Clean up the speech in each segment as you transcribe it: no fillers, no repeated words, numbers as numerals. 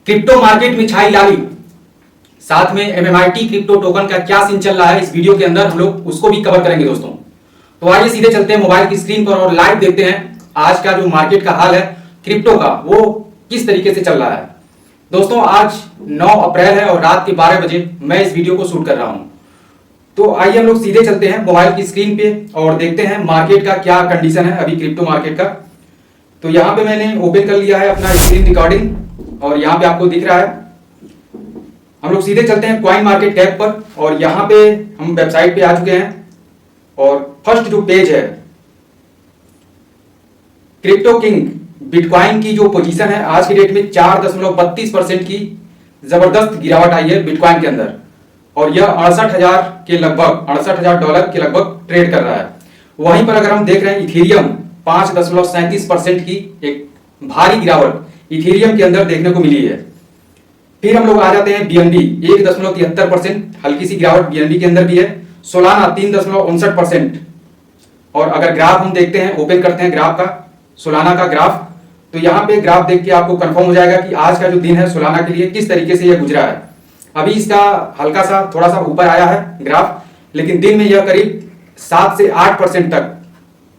Crypto market में छाई लाली, साथ में एमएमआईटी क्रिप्टो टोकन का क्या सीन चल रहा है इस वीडियो के अंदर हम लोग उसको भी कवर करेंगे दोस्तों। तो आइए सीधे चलते हैं मोबाइल की स्क्रीन पर और लाइव देखते हैं आज का जो मार्केट का हाल है क्रिप्टो का वो किस तरीके से चल रहा है। दोस्तों आज 9 अप्रैल है और रात के 12 बजे मैं इस वीडियो को शूट कर रहा हूं। तो आइए हम लोग सीधे चलते हैं मोबाइल की स्क्रीन पे और देखते हैं मार्केट का क्या कंडीशन है अभी क्रिप्टो मार्केट का। तो यहाँ पे मैंने ओपन कर लिया है अपना स्क्रीन रिकॉर्डिंग और यहाँ पे आपको दिख रहा है। हम लोग सीधे चलते हैं कॉइन मार्केट कैप पर और यहाँ पे हम वेबसाइट पे आ चुके हैं और फर्स्ट जो पेज है क्रिप्टो किंग बिटकॉइन की जो पोजीशन है आज की डेट में 4.32% की जबरदस्त गिरावट आई है बिटकॉइन के अंदर और यह 68,000 के लगभग $68,000 के लगभग ट्रेड कर रहा है। वहीं पर अगर हम देख रहे हैं इथेरियम 5.37% की एक भारी गिरावट इथेरियम के अंदर देखने को मिली है। फिर हम लोग आ जाते हैं बीएनबी 1.73% हल्की सी गिरावट बीएनबी के अंदर भी है। सोलाना 3.59% और अगर ग्राफ हम देखते हैं ओपन करते हैं ग्राफ का सोलाना का ग्राफ तो यहाँ पे ग्राफ देख के आपको कंफर्म हो जाएगा कि आज का जो दिन है सोलाना के लिए किस तरीके से यह गुजरा है। अभी इसका हल्का सा थोड़ा सा ऊपर आया है ग्राफ, लेकिन दिन में यह करीब 7 से 8% तक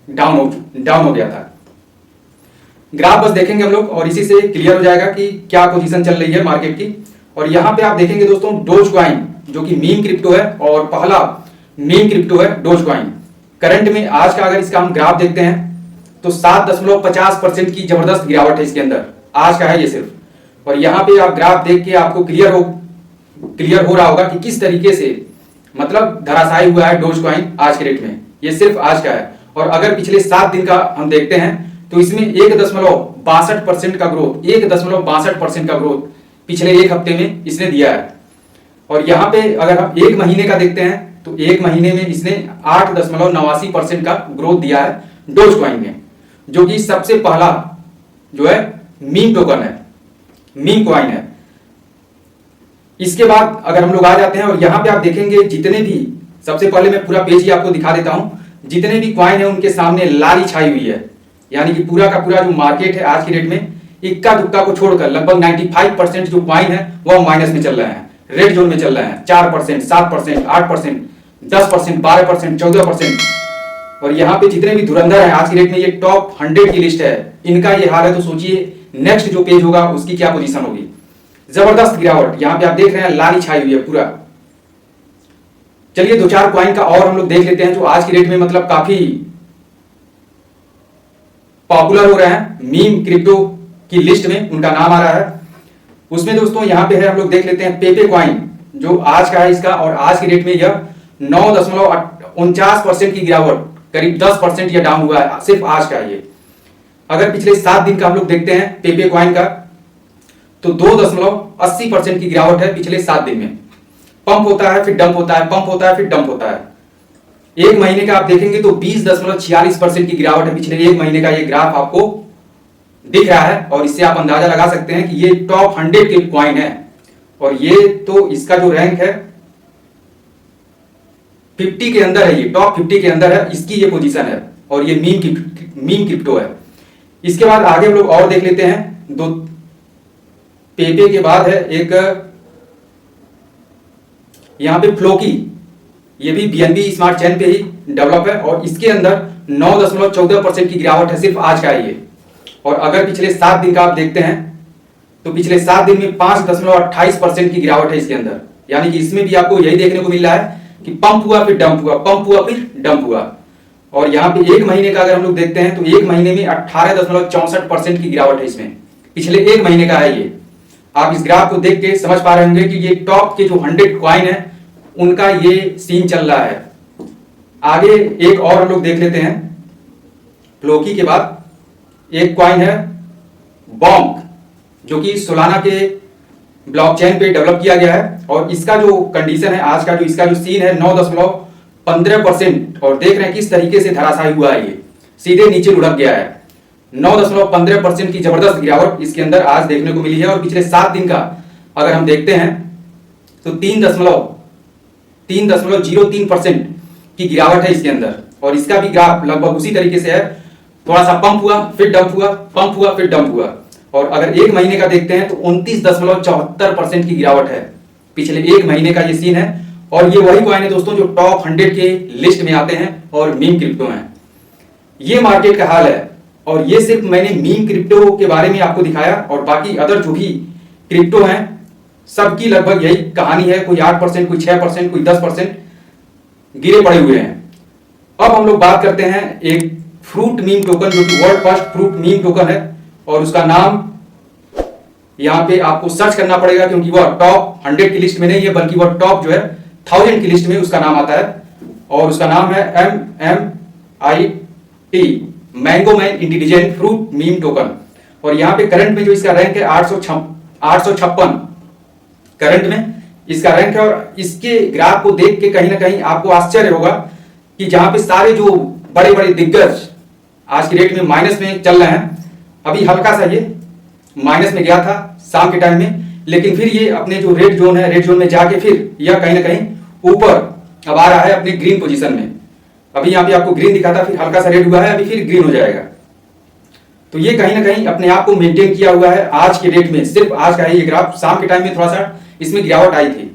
डाउन हो गया था। ग्राफ बस देखेंगे हम लोग और इसी से क्लियर हो जाएगा कि क्या पोजीशन चल रही है मार्केट की। और यहाँ पे आप देखेंगे दोस्तों डोज कॉइन जो कि मीम क्रिप्टो है और पहला मीम क्रिप्टो है डोज कॉइन। करंट में आज का अगर इसका हम ग्राफ देखते हैं तो 7.50% की जबरदस्त गिरावट है इसके अंदर, आज का है ये सिर्फ। और यहाँ पे आप ग्राफ देख के आपको क्लियर हो रहा होगा कि किस तरीके से मतलब धराशायी हुआ है डोज कॉइन आज के रेट में। ये सिर्फ आज का है और अगर पिछले 7 दिन का हम देखते हैं तो इसमें 1.62% का ग्रोथ 1.62% का ग्रोथ पिछले एक हफ्ते में इसने दिया है। और यहाँ पे अगर हम एक महीने का देखते हैं तो एक महीने में इसने 8.89% का ग्रोथ दिया है डोज कॉइन में, जो कि सबसे पहला जो है मीम टोकन है, मीम कॉइन है। इसके बाद अगर हम लोग आ जाते हैं और यहाँ पे आप देखेंगे जितने भी, सबसे पहले मैं पूरा पेज ही आपको दिखा देता हूं, जितने भी कॉइन है उनके सामने लाली छाई हुई है। यानी कि पूरा का पूरा जो मार्केट है आज की डेट में इक्का दुक्का को छोड़कर लगभग 95% जो कॉइन है वह माइनस में चल रहे हैं, रेड जोन में चल रहे हैं। 4%, 7%, 8%, 10%, 12%, 14%। और यहाँ पे जितने भी धुरंधर हैं आज की डेट में ये टॉप 100 की लिस्ट है, इनका ये हाल है। तो सोचिए नेक्स्ट जो पेज होगा उसकी क्या पोजीशन होगी। जबरदस्त गिरावट यहाँ पे आप देख रहे हैं, लाली छाई हुई है पूरा। चलिए 2-4 कॉइन का और हम लोग देख लेते हैं जो आज की डेट में मतलब काफी पॉपुलर हो रहे हैं मीम क्रिप्टो की लिस्ट में, उनका नाम आ रहा है। उसमें दोस्तों यहाँ पे है, हम लोग देख लेते हैं पेपे कॉइन जो आज का है इसका और आज की डेट में यह 9.49% की गिरावट, करीब 10% यह डाउन हुआ है, सिर्फ आज का ये। अगर पिछले 7 दिन का हम लोग देखते हैं पेपे कॉइन का तो 2.80% की गिरावट है पिछले 7 दिन में। पंप होता है फिर डंप होता है, पंप होता है फिर डंप होता है। एक महीने का आप देखेंगे तो 20.46% की गिरावट है पिछले एक महीने का, ये ग्राफ आपको दिख रहा है। और इससे आप अंदाजा लगा सकते हैं कि ये टॉप 100 के कॉइन है और ये तो इसका जो रैंक है 50 के अंदर है, ये टॉप 50 के अंदर है, इसकी ये पोजीशन है और ये मीम क्रिप्टो है। इसके बाद आगे हम लोग और देख लेते हैं। दो पेपे के बाद है एक यहां पे फ्लोकी, ये भी बीएनबी स्मार्ट चेन पे ही डेवलप है और इसके अंदर 9.14% की गिरावट है, सिर्फ आज का है ये। और अगर पिछले 7 दिन का आप देखते हैं तो पिछले 7 दिन में 5.28% की गिरावट है इसके अंदर। यानी कि इसमें भी आपको यही देखने को मिल रहा है कि पंप हुआ फिर डंप हुआ, पंप हुआ फिर डंप हुआ। और यहाँ पे एक महीने का अगर हम लोग देखते हैं तो एक महीने में 18.64% की गिरावट है इसमें, पिछले एक महीने का है ये। आप इस ग्राफ को देख के समझ पा रहे होंगे कि ये टॉप के जो 100 कॉइन है उनका ये सीन चल रहा है। आगे एक और हम लोग देख लेते हैं। फ्लोकी के बाद एक कॉइन है बॉन्क जो कि सोलाना के ब्लॉकचेन पे डेवलप किया गया है और इसका जो कंडीशन है आज का, जो इसका जो सीन है 9.15% और देख रहे हैं किस तरीके से धराशायी हुआ है, ये सीधे नीचे लुढ़क गया है। 9.15% की जबरदस्त गिरावट इसके अंदर आज देखने को मिली है। और पिछले 7 दिन का अगर हम देखते हैं तो 3.03% की गिरावट है इसके अंदर और इसका भी ग्राफ लगभग उसी तरीके से है। थोड़ा सा पंप हुआ फिर डंप हुआ, पंप हुआ फिर डंप हुआ। और अगर एक महीने का देखते हैं तो 29.74% की गिरावट है। पिछले एक महीने का ये सीन है। और ये वही कॉइन है दोस्तों जो टॉप 100 के लिस्ट में आते हैं और मीम क्रिप्टो हैं। ये मार्केट का हाल है। और ये सिर्फ मैंने मीम क्रिप्टो के बारे में आपको दिखाया, और बाकी अदर जो भी क्रिप्टो हैं सबकी लगभग यही कहानी है। कोई 8%, कोई 6%, कोई 10% गिरे पड़े हुए हैं। अब हम लोग बात करते हैं एक फ्रूट मीम टोकन जो कि world first fruit meme token है, और उसका नाम यहाँ पे आपको सर्च करना पड़ेगा क्योंकि वह टॉप 100 की लिस्ट में नहीं है, बल्कि वह टॉप जो है 1000 की लिस्ट में उसका नाम आता है। और उसका नाम है MMIT, mango man intelligent fruit meme token. और यहाँ पे करंट में जो इसका रैंक है 856 करंट में इसका रैंक है। और इसके ग्राफ को देख के कहीं ना कहीं आपको आश्चर्य होगा कि जहां पे सारे जो बड़े बड़े दिग्गज आज की डेट में माइनस में चल रहे हैं, अभी हल्का सा ये माइनस में गया था शाम के टाइम में, लेकिन फिर ये अपने जो रेड जोन है, रेड जोन में जाके फिर यह कहीं ना कहीं ऊपर अब आ रहा है अपनी ग्रीन पोजीशन में। अभी यहाँ पे आपको ग्रीन दिखा था, फिर हल्का सा रेड हुआ है, अभी फिर ग्रीन हो जाएगा। तो ये कहीं ना कहीं अपने आप को मेंटेन किया हुआ है आज के डेट में। सिर्फ आज का है ये ग्राफ, शाम के टाइम में थोड़ा सा इसमें गिरावट आई थी।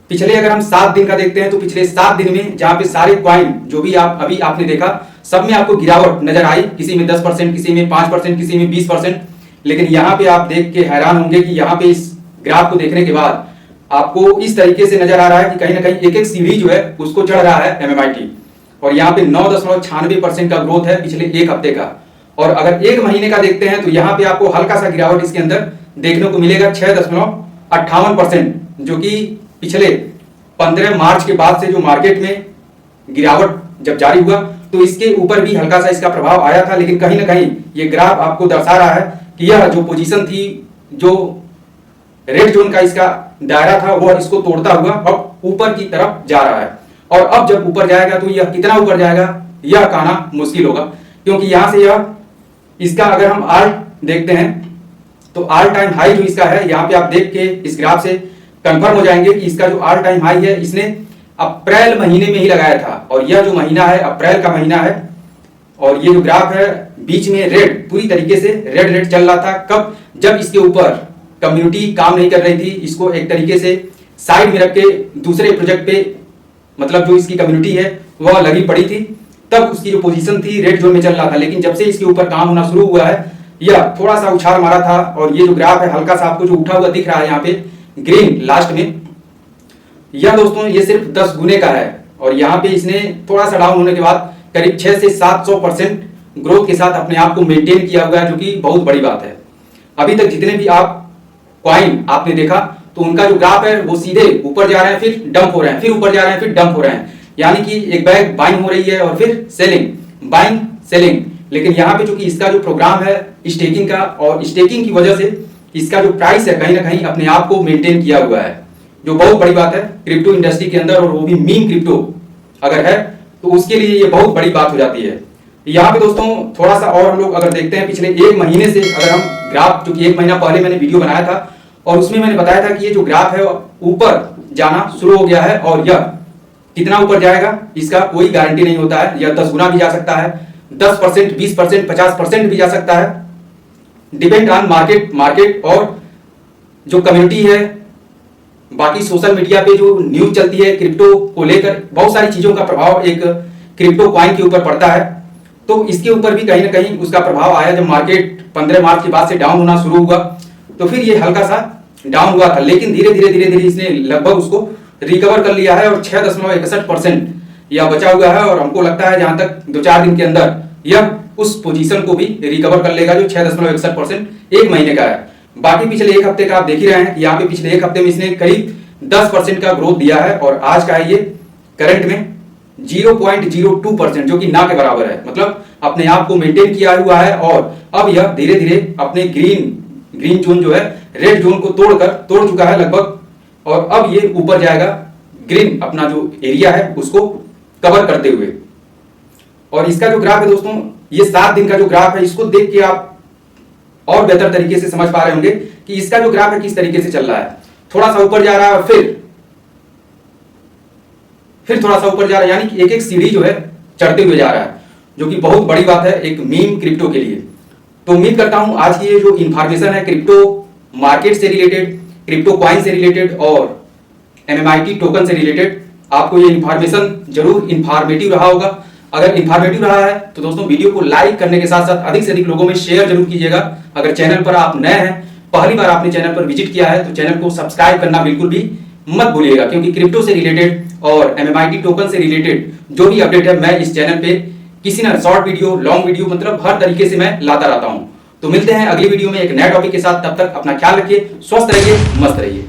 पिछले अगर हम 7 दिन का देखते हैं तो पिछले 7 दिन में जहां पे सारे कॉइन जो भी अभी आपने देखा, सब में आपको गिरावट नजर आई। किसी में 10%, किसी में 5%, किसी में 20%। लेकिन यहाँ पे आप देख के हैरान होंगे कि यहाँ पे इस ग्राफ को देखने के बाद आपको इस तरीके से नजर आ रहा है कि कहीं ना कहीं एक एक सीढ़ी जो है उसको चढ़ रहा है MMIT। और यहाँ पे 9.96% का ग्रोथ है पिछले एक हफ्ते का। और अगर एक महीने का देखते हैं तो यहाँ पे आपको हल्का सा गिरावट इसके अंदर देखने को मिलेगा 6.58%, जो कि पिछले 15 मार्च के बाद से जो मार्केट में गिरावट जब जारी हुआ तो इसके ऊपर भी हल्का सा इसका प्रभाव आया था। लेकिन कहीं ना कहीं ये ग्राफ आपको दर्शा रहा है कि यह जो पोजीशन थी, जो रेड जोन का इसका दायरा था, वह इसको तोड़ता हुआ अब ऊपर की तरफ जा रहा है। और अब जब ऊपर जाएगा तो यह कितना ऊपर जाएगा यह कहना मुश्किल होगा, क्योंकि यहां से यह इसका अगर हम आल देखते हैं तो ऑल टाइम हाई जो इसका है, यहाँ पे आप देख के इस ग्राफ से कंफर्म हो जाएंगे कि इसका जो ऑल टाइम हाई है इसने अप्रैल महीने में ही लगाया था। और यह जो महीना है अप्रैल का महीना है। और ये जो ग्राफ है बीच में रेड, पूरी तरीके से रेड रेड चल रहा था। कब? जब इसके ऊपर कम्युनिटी काम नहीं कर रही थी, इसको एक तरीके से साइड में रख के दूसरे प्रोजेक्ट पे, मतलब जो इसकी कम्युनिटी है वह लगी पड़ी थी, तब उसकी जो पोजीशन थी रेड जोन में चल रहा था। लेकिन जब से इसके ऊपर काम होना शुरू हुआ है, यह थोड़ा सा उछाल मारा था। और ये जो ग्राफ है हल्का सा आपको जो उठा हुआ दिख रहा है यहाँ पे ग्रीन लास्ट में, यह दोस्तों ये सिर्फ 10 गुने का है। और यहाँ पे इसने थोड़ा सा डाउन होने के बाद करीब 600 से 700% ग्रोथ के साथ अपने आप को मेंटेन किया हुआ है, जो कि बहुत बड़ी बात है। अभी तक जितने भी आप कॉइन आपने देखा तो उनका जो ग्राफ है वो सीधे ऊपर जा रहे हैं, फिर डंप हो रहे हैं, फिर ऊपर जा रहे हैं, फिर डंप हो रहे हैं। यानी कि एक बैग बाइंग हो रही है और फिर सेलिंग, बाइंग सेलिंग। लेकिन यहाँ पे चूंकि इसका जो प्रोग्राम है स्टेकिंग का, और स्टेकिंग की वजह से इसका जो प्राइस है कहीं ना कहीं अपने आप को मेंटेन किया हुआ है, जो बहुत बड़ी बात है क्रिप्टो इंडस्ट्री के अंदर। और वो भी मीम क्रिप्टो अगर है तो उसके लिए ये बहुत बड़ी बात हो जाती है। यहाँ पे दोस्तों थोड़ा सा और हम लोग अगर देखते हैं पिछले एक महीने से, अगर हम ग्राफ, जो कि एक महीना पहले मैंने वीडियो बनाया था और उसमें मैंने बताया था कि ये जो ग्राफ है ऊपर जाना शुरू हो गया है। और यह कितना ऊपर जाएगा इसका कोई गारंटी नहीं होता है। यह 10 गुना भी जा सकता है, 10%, 20%, 50% भी जा सकता है, डिपेंड ऑन मार्केट और जो कम्युनिटी है। बाकी सोशल मीडिया पे जो न्यूज चलती है क्रिप्टो को लेकर, बहुत सारी चीजों का प्रभाव एक क्रिप्टो कॉइन के ऊपर पड़ता है। तो इसके ऊपर भी कहीं ना कहीं उसका प्रभाव आया। जब मार्केट 15 मार्च के बाद से डाउन होना शुरू हुआ तो फिर ये हल्का सा डाउन हुआ था, लेकिन धीरे धीरे इसने लगभग उसको रिकवर कर लिया है और 6.61% यह बचा हुआ है। और हमको लगता है जहां तक 2-4 दिन के अंदर यह उस पोजीशन को भी रिकवर कर लेगा जो 6.61% एक महीने का है। बाकी पिछले एक हफ्ते का आप देख ही रहे हैं कि यहाँ पे पिछले एक हफ्ते में इसने करीब 10% का ग्रोथ दिया है। और आज का है ये करंट में 0.02%, जो कि ना के बराबर है। मतलब अपने आप को मेंटेन किया हुआ है। और अब यह धीरे धीरे अपने ग्रीन जोन जो है रेड जोन को तोड़ चुका है लगभग। और अब ये ऊपर जाएगा ग्रीन, अपना जो एरिया है उसको कवर करते हुए। और इसका जो ग्राफ है दोस्तों, ये 7 दिन का जो ग्राफ है, इसको देख के आप और बेहतर तरीके से समझ पा रहे होंगे कि इसका जो ग्राफ है किस तरीके से चल रहा है। थोड़ा सा ऊपर जा रहा है, फिर थोड़ा सा ऊपर जा रहा है, यानी कि एक एक सीढ़ी जो है चढ़ते हुए जा रहा है, जो कि बहुत बड़ी बात है एक मीम क्रिप्टो के लिए। तो उम्मीद करता हूं आज की ये जो इंफॉर्मेशन है क्रिप्टो मार्केट से रिलेटेड, क्रिप्टो कॉइन से रिलेटेड और MMIT टोकन से रिलेटेड आपको ये इंफॉर्मेशन जरूर इंफॉर्मेटिव रहा होगा। अगर इंफॉर्मेटिव रहा है तो दोस्तों वीडियो को लाइक करने के साथ साथ अधिक से अधिक लोगों में शेयर जरूर कीजिएगा। अगर चैनल पर आप नए हैं, पहली बार आपने चैनल पर विजिट किया है तो चैनल को सब्सक्राइब करना बिल्कुल भी मत भूलिएगा, क्योंकि क्रिप्टो से रिलेटेड और MMIT टोकन से रिलेटेड जो भी अपडेट है मैं इस चैनल पे किसी ना शॉर्ट वीडियो, लॉन्ग वीडियो, मतलब हर तरीके से मैं लाता रहता हूं। तो मिलते हैं अगली वीडियो में एक नए टॉपिक के साथ। तब तक अपना ख्याल रखिए, स्वस्थ रहिए, मस्त रहिए।